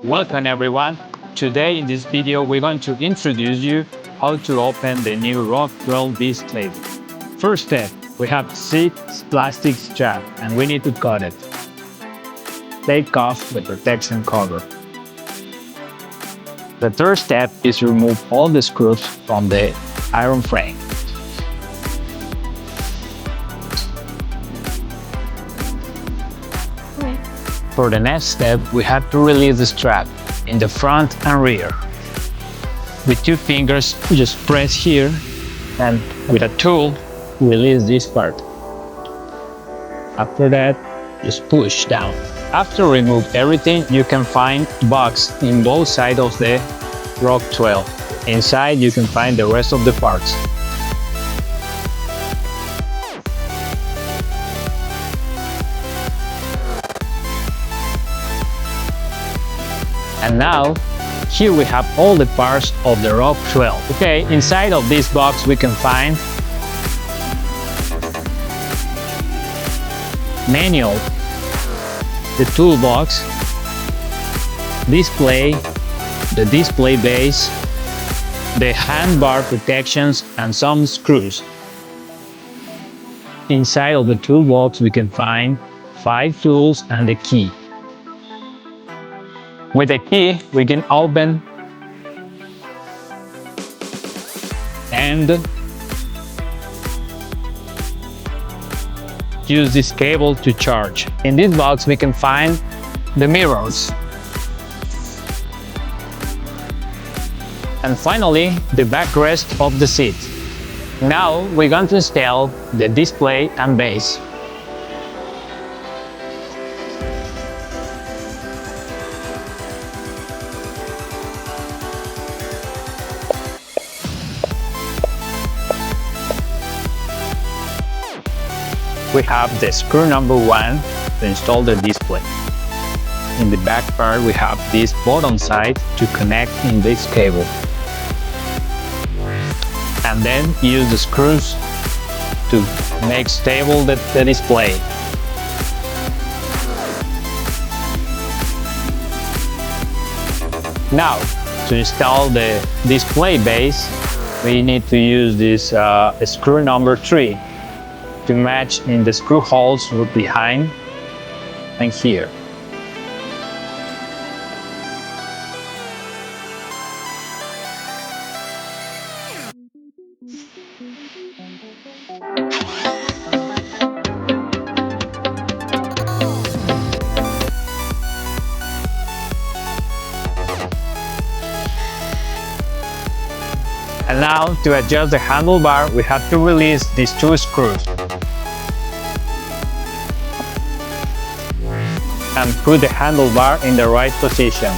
Welcome everyone. Today in this video we're going to introduce you how to open the new ROCK12 display. First step, we have 6 plastic strap and we need to cut it. Take off the protection cover. The third step is remove all the screws from the iron frame. For the next step, we have to release the strap in the front and rear. With 2 fingers, just press here and with a tool, release this part. After that, just push down. After remove everything, you can find box in both sides of the ROCK12. Inside, you can find the rest of the parts. And now, here we have all the parts of the ROCK12. Okay, inside of this box we can find manual, the toolbox, display, the display base, the handbar protections, and some screws. Inside of the toolbox we can find 5 tools and the key. With the key, we can open and use this cable to charge. In this box, we can find the mirrors. And finally, the backrest of the seat. Now, we're going to install the display and base. We have the screw number 1 to install the display. In the back part, we have this bottom side to connect in this cable. And then use the screws to make stable the display. Now, to install the display base, we need to use this screw number 3. To match in the screw holes behind and here. And now to adjust the handlebar, we have to release these 2 screws. And put the handlebar in the right position.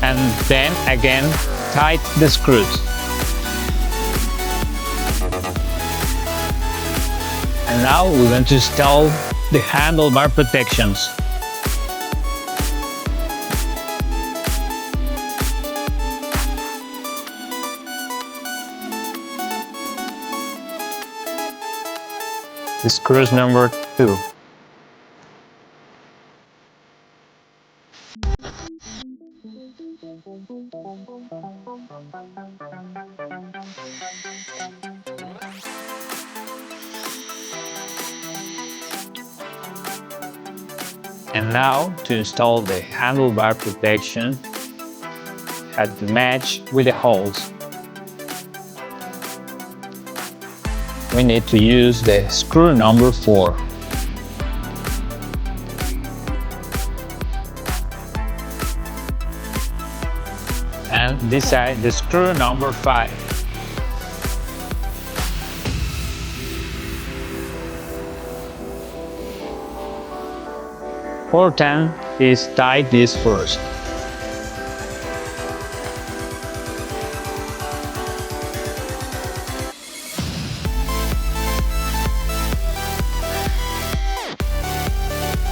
And then again, tighten the screws. And now we're going to install the handlebar protections. The screws number 2. And now to install the handlebar protection at the match with the holes. We need to use the screw number 4. And this side, the screw number 5. Important is tight this first.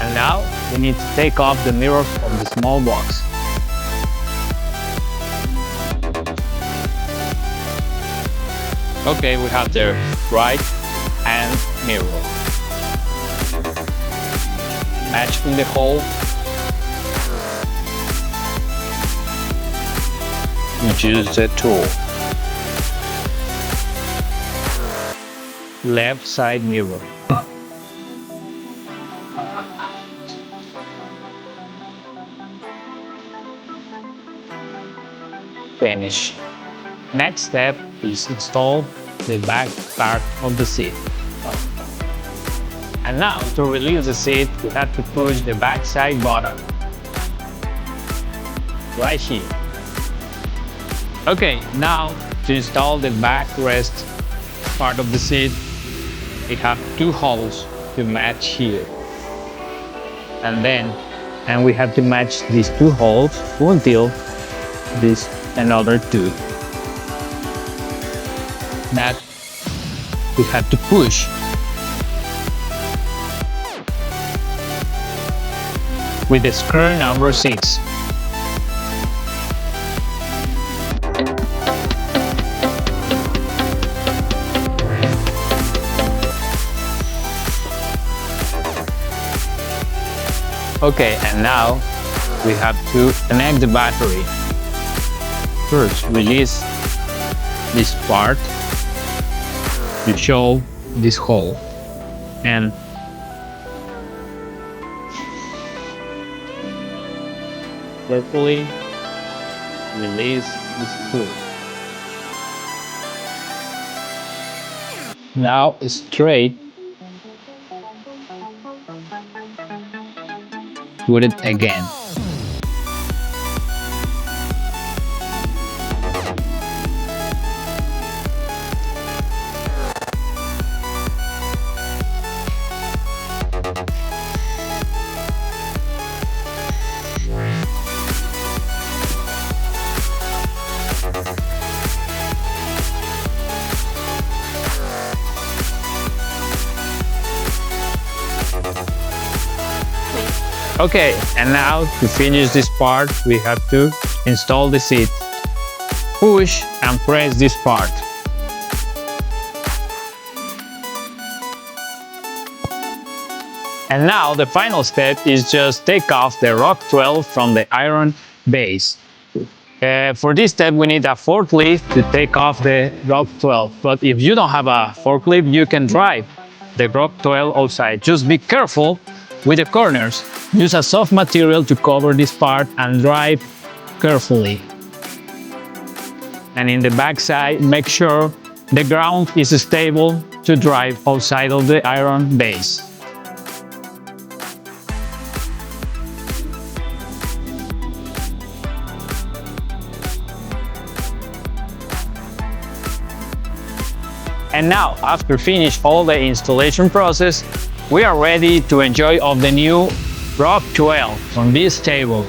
And now we need to take off the mirrors of the small box. Okay, we have the right hand mirror. Match in the hole Choose the tool. Left side mirror. Finish. Next step is install the back part of the seat. And now to release the seat, we have to push the back side button. Right here. Okay, now to install the backrest part of the seat, we have two holes to match here. And we have to match these two holes until this another two. That we have to push. With the screw number 6. Okay, and now we have to connect the battery. First, release this part to show this hole, and carefully release the screw. Now straight, put it again. Okay, and now to finish this part, we have to install the seat. Push and press this part. And now the final step is just take off the ROCK12 from the iron base. For this step, we need a forklift to take off the ROCK12. But if you don't have a forklift, you can drive the ROCK12 outside. Just be careful with the corners. Use a soft material to cover this part and drive carefully. And in the back side, make sure the ground is stable to drive outside of the iron base. And now, after finish all the installation process, we are ready to enjoy of the new ROCK12 on this table.